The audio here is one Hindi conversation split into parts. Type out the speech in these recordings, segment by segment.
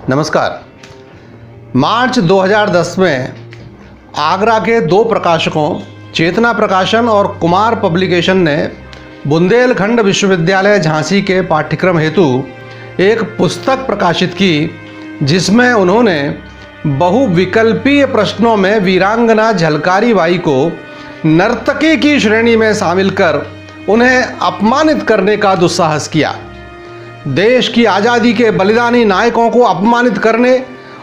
नमस्कार। मार्च 2010 में आगरा के दो प्रकाशकों चेतना प्रकाशन और कुमार पब्लिकेशन ने बुंदेलखंड विश्वविद्यालय झांसी के पाठ्यक्रम हेतु एक पुस्तक प्रकाशित की, जिसमें उन्होंने बहुविकल्पीय प्रश्नों में वीरांगना झलकारी बाई को नर्तकी की श्रेणी में शामिल कर उन्हें अपमानित करने का दुस्साहस किया। देश की आज़ादी के बलिदानी नायकों को अपमानित करने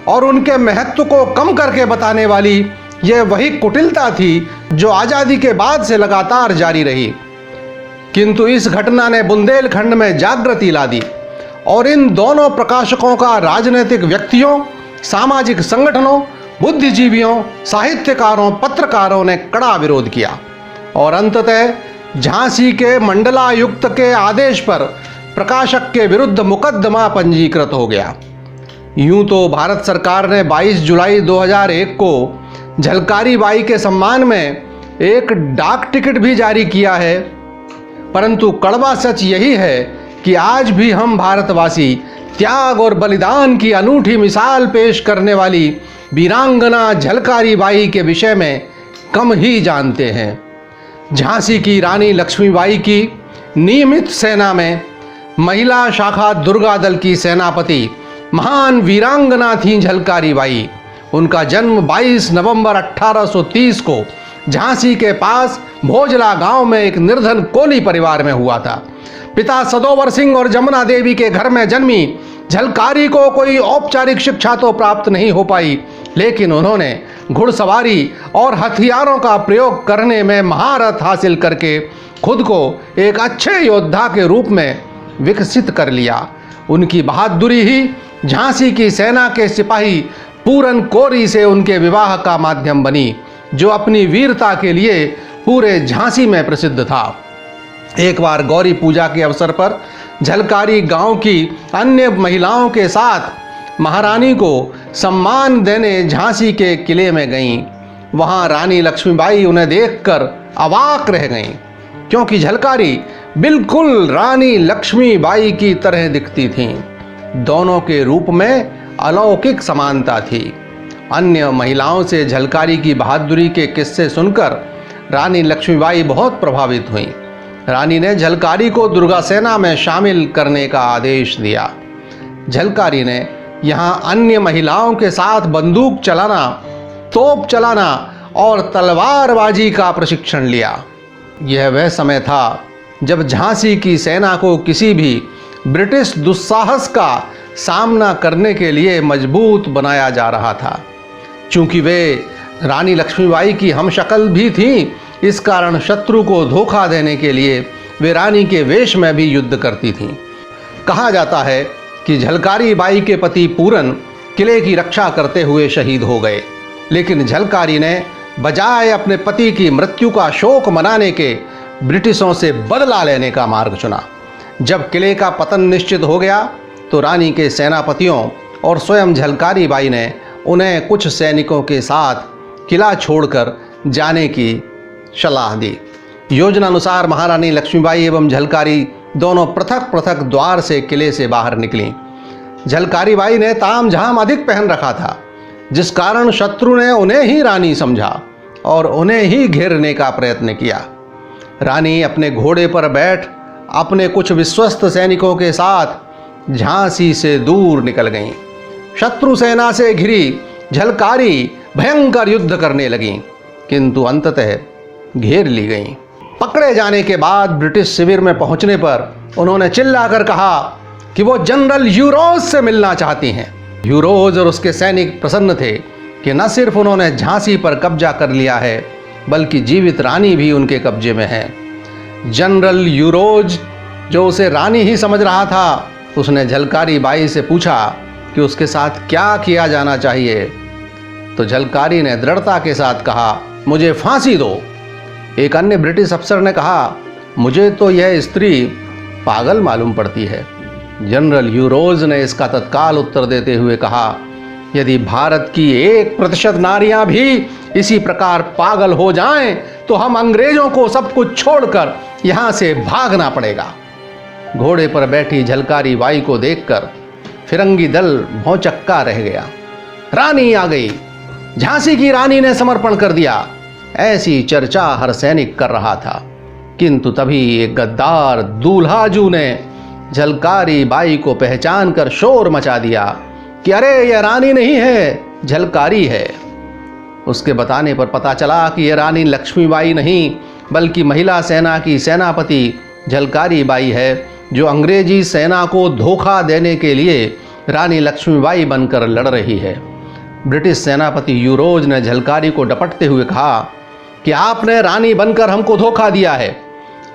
और उनके महत्व को कम करके बताने वाली यह वही कुटिलता थी जो आज़ादी के बाद से लगातार जारी रही। किंतु इस घटना ने बुंदेलखंड में जागृति ला दी और इन दोनों प्रकाशकों का राजनीतिक व्यक्तियों, सामाजिक संगठनों, बुद्धिजीवियों, साहित्यकारों, पत्रकारों ने कड़ा विरोध किया और अंततः झांसी के मंडलायुक्त के आदेश पर प्रकाशक के विरुद्ध मुकदमा पंजीकृत हो गया। यूं तो भारत सरकार ने 22 जुलाई 2001 को झलकारी बाई के सम्मान में एक डाक टिकट भी जारी किया है, परंतु कड़वा सच यही है कि आज भी हम भारतवासी त्याग और बलिदान की अनूठी मिसाल पेश करने वाली वीरांगना झलकारी बाई के विषय में कम ही जानते हैं। झांसी की रानी लक्ष्मीबाई की नियमित सेना में महिला शाखा दुर्गा दल की सेनापति महान वीरांगना थीं झलकारी बाई। उनका जन्म 22 नवंबर 1830 को झांसी के पास भोजला गांव में एक निर्धन कोली परिवार में हुआ था। पिता सदोवर सिंह और जमुना देवी के घर में जन्मी झलकारी को कोई औपचारिक शिक्षा तो प्राप्त नहीं हो पाई, लेकिन उन्होंने घुड़सवारी और हथियारों का प्रयोग करने में महारत हासिल करके खुद को एक अच्छे योद्धा के रूप में विकसित कर लिया। उनकी बहादुरी ही झांसी की सेना के सिपाही पूरन कोरी से उनके विवाह का माध्यम बनी, जो अपनी वीरता के लिए पूरे झांसी में प्रसिद्ध था। एक बार गौरी पूजा के अवसर पर झलकारी गांव की अन्य महिलाओं के साथ महारानी को सम्मान देने झांसी के किले में गईं। वहां रानी लक्ष्मीबाई उन्हें देखकर अवाक रह गईं, क्योंकि झलकारी बिल्कुल रानी लक्ष्मीबाई की तरह दिखती थीं। दोनों के रूप में अलौकिक समानता थी। अन्य महिलाओं से झलकारी की बहादुरी के किस्से सुनकर रानी लक्ष्मीबाई बहुत प्रभावित हुईं। रानी ने झलकारी को दुर्गा सेना में शामिल करने का आदेश दिया। झलकारी ने यहाँ अन्य महिलाओं के साथ बंदूक चलाना, तोप चलाना और तलवारबाजी का प्रशिक्षण लिया। यह वह समय था जब झांसी की सेना को किसी भी ब्रिटिश दुस्साहस का सामना करने के लिए मजबूत बनाया जा रहा था। चूंकि वे रानी लक्ष्मीबाई की हमशक्ल भी थीं, इस कारण शत्रु को धोखा देने के लिए वे रानी के वेश में भी युद्ध करती थीं। कहा जाता है कि झलकारी बाई के पति पूरन किले की रक्षा करते हुए शहीद हो गए, लेकिन झलकारी ने बजाय अपने पति की मृत्यु का शोक मनाने के ब्रिटिशों से बदला लेने का मार्ग चुना। जब किले का पतन निश्चित हो गया तो रानी के सेनापतियों और स्वयं झलकारी बाई ने उन्हें कुछ सैनिकों के साथ किला छोड़कर जाने की सलाह दी। योजनानुसार महारानी लक्ष्मीबाई एवं झलकारी दोनों पृथक पृथक द्वार से किले से बाहर निकलीं। झलकारी बाई ने ताम झाम अधिक पहन रखा था, जिस कारण शत्रु ने उन्हें ही रानी समझा और उन्हें ही घेरने का प्रयत्न किया। रानी अपने घोड़े पर बैठ अपने कुछ विश्वस्त सैनिकों के साथ झांसी से दूर निकल गईं। शत्रु सेना से घिरी झलकारी भयंकर युद्ध करने लगीं, किंतु अंततः घेर ली गईं। पकड़े जाने के बाद ब्रिटिश शिविर में पहुंचने पर उन्होंने चिल्लाकर कहा कि वो जनरल यूरोज से मिलना चाहती हैं। यूरोज और उसके सैनिक प्रसन्न थे कि न सिर्फ उन्होंने झांसी पर कब्जा कर लिया है, बल्कि जीवित रानी भी उनके कब्जे में है। जनरल यूरोज, जो उसे रानी ही समझ रहा था, उसने झलकारी बाई से पूछा कि उसके साथ क्या किया जाना चाहिए। तो झलकारी ने दृढ़ता के साथ कहा, मुझे फांसी दो। एक अन्य ब्रिटिश अफसर ने कहा, मुझे तो यह स्त्री पागल मालूम पड़ती है। जनरल यूरोज ने इसका तत्काल उत्तर देते हुए कहा, यदि भारत की 1% नारियां भी इसी प्रकार पागल हो जाएं, तो हम अंग्रेजों को सब कुछ छोड़कर यहां से भागना पड़ेगा। घोड़े पर बैठी झलकारी बाई को देखकर फिरंगी दल भौचक्का रह गया। रानी आ गई, झांसी की रानी ने समर्पण कर दिया, ऐसी चर्चा हर सैनिक कर रहा था। किंतु तभी एक गद्दार दूल्हाजू ने झलकारी बाई को पहचान कर शोर मचा दिया कि अरे यह रानी नहीं है, झलकारी है। उसके बताने पर पता चला कि यह रानी लक्ष्मीबाई नहीं बल्कि महिला सेना की सेनापति झलकारी बाई है, जो अंग्रेजी सेना को धोखा देने के लिए रानी लक्ष्मीबाई बनकर लड़ रही है। ब्रिटिश सेनापति यूरोज ने झलकारी को डपटते हुए कहा कि आपने रानी बनकर हमको धोखा दिया है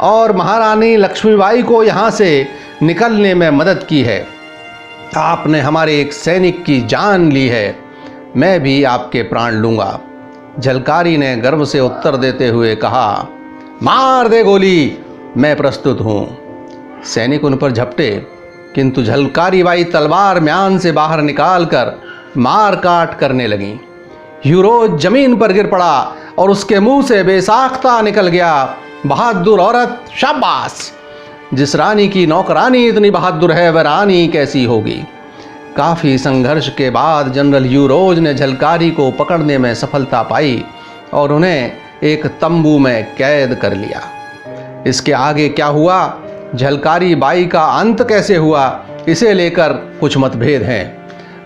और महारानी लक्ष्मीबाई को यहाँ से निकलने में मदद की है। आपने हमारे एक सैनिक की जान ली है, मैं भी आपके प्राण लूँगा। झलकारी ने गर्व से उत्तर देते हुए कहा, मार दे गोली, मैं प्रस्तुत हूँ। सैनिक उन पर झपटे, किंतु झलकारी बाई तलवार म्यान से बाहर निकालकर मार काट करने लगी। यूरोज जमीन पर गिर पड़ा और उसके मुंह से बेसाख्ता निकल गया, बहादुर औरत, शाबाश। जिस रानी की नौकरानी इतनी बहादुर है वह रानी कैसी होगी। काफ़ी संघर्ष के बाद जनरल यूरोज ने झलकारी को पकड़ने में सफलता पाई और उन्हें एक तंबू में कैद कर लिया। इसके आगे क्या हुआ, झलकारी बाई का अंत कैसे हुआ, इसे लेकर कुछ मतभेद हैं।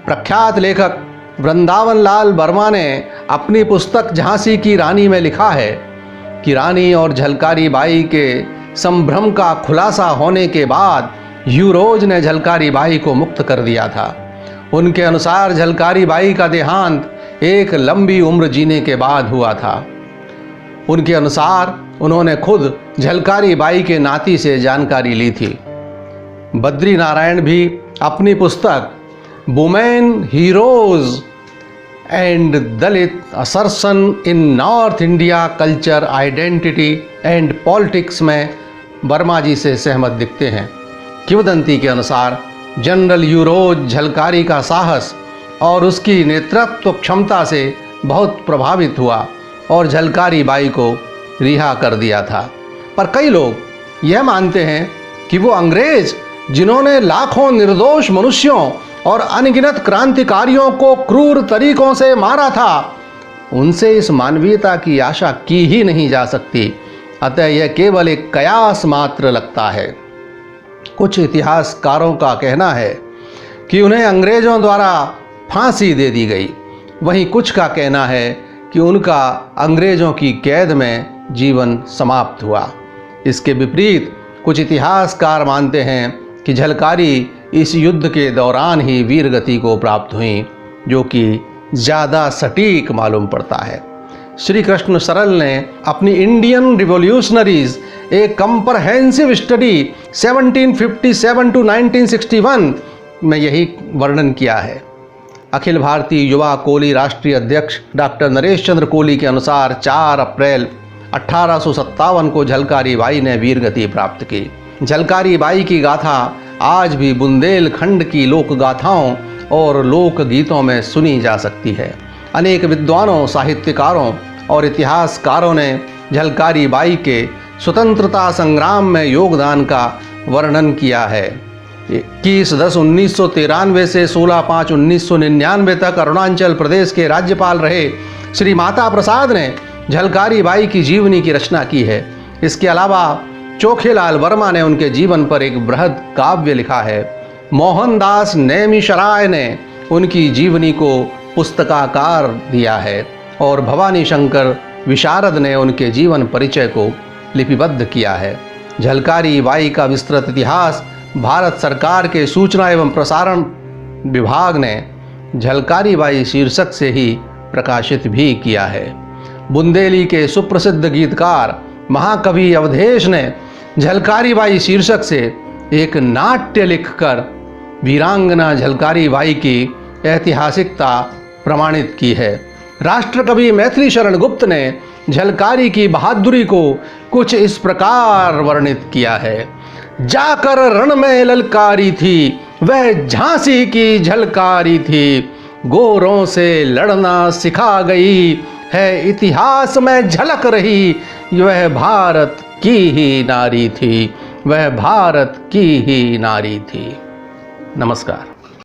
प्रख्यात लेखक वृंदावन लाल वर्मा ने अपनी पुस्तक झांसी की रानी में लिखा है कि रानी और झलकारी बाई के संभ्रम का खुलासा होने के बाद यूरोज ने झलकारी बाई को मुक्त कर दिया था। उनके अनुसार झलकारी बाई का देहांत एक लंबी उम्र जीने के बाद हुआ था। उनके अनुसार उन्होंने खुद झलकारी बाई के नाती से जानकारी ली थी। बद्री नारायण भी अपनी पुस्तक women heroes and Dalit assertion in north India culture identity and politics में वर्मा जी से सहमत दिखते हैं। किंवदंती के अनुसार जनरल यूरोज झलकारी का साहस और उसकी नेतृत्व क्षमता से बहुत प्रभावित हुआ और झलकारी बाई को रिहा कर दिया था। पर कई लोग यह मानते हैं कि वो अंग्रेज जिन्होंने लाखों निर्दोष मनुष्यों और अनगिनत क्रांतिकारियों को क्रूर तरीकों से मारा था, उनसे इस मानवीयता की आशा की ही नहीं जा सकती। अतः यह केवल एक कयास मात्र लगता है। कुछ इतिहासकारों का कहना है कि उन्हें अंग्रेजों द्वारा फांसी दे दी गई, वहीं कुछ का कहना है कि उनका अंग्रेजों की कैद में जीवन समाप्त हुआ। इसके विपरीत कुछ इतिहासकार मानते हैं कि झलकारी इस युद्ध के दौरान ही वीर गति को प्राप्त हुई, जो कि ज़्यादा सटीक मालूम पड़ता है। श्री कृष्ण सरल ने अपनी Indian revolutionaries A comprehensive study 1757 to 1961 में यही वर्णन किया है। अखिल भारतीय युवा कोली राष्ट्रीय अध्यक्ष डॉक्टर नरेश चंद्र कोली के अनुसार 4 अप्रैल 1857 को झलकारी बाई ने वीर गति प्राप्त की। झलकारी बाई की गाथा आज भी बुंदेलखंड की लोक गाथाओं और लोक गीतों में सुनी जा सकती है। अनेक विद्वानों, साहित्यकारों और इतिहासकारों ने झलकारी बाई के स्वतंत्रता संग्राम में योगदान का वर्णन किया है। 21/10/1993 से 16/5/1999 तक अरुणाचल प्रदेश के राज्यपाल रहे श्री माता प्रसाद ने झलकारी बाई की जीवनी की रचना की है। इसके अलावा चोखेलाल वर्मा ने उनके जीवन पर एक बृहद काव्य लिखा है। मोहनदास नेमिशराय ने उनकी जीवनी को पुस्तकाकार दिया है और भवानी शंकर विशारद ने उनके जीवन परिचय को लिपिबद्ध किया है। झलकारी बाई का विस्तृत इतिहास भारत सरकार के सूचना एवं प्रसारण विभाग ने झलकारी बाई शीर्षक से ही प्रकाशित भी किया है। बुंदेली के सुप्रसिद्ध गीतकार महाकवि अवधेश ने झलकारी बाई शीर्षक से एक नाट्य लिखकर वीरांगना झलकारी बाई की ऐतिहासिकता प्रमाणित की है। राष्ट्रकवि मैथिली शरण गुप्त ने झलकारी की बहादुरी को कुछ इस प्रकार वर्णित किया है। जाकर रण में ललकारी थी वह झांसी की झलकारी थी, गोरों से लड़ना सिखा गई है इतिहास में झलक रही, वह भारत की ही नारी थी, वह भारत की ही नारी थी। नमस्कार।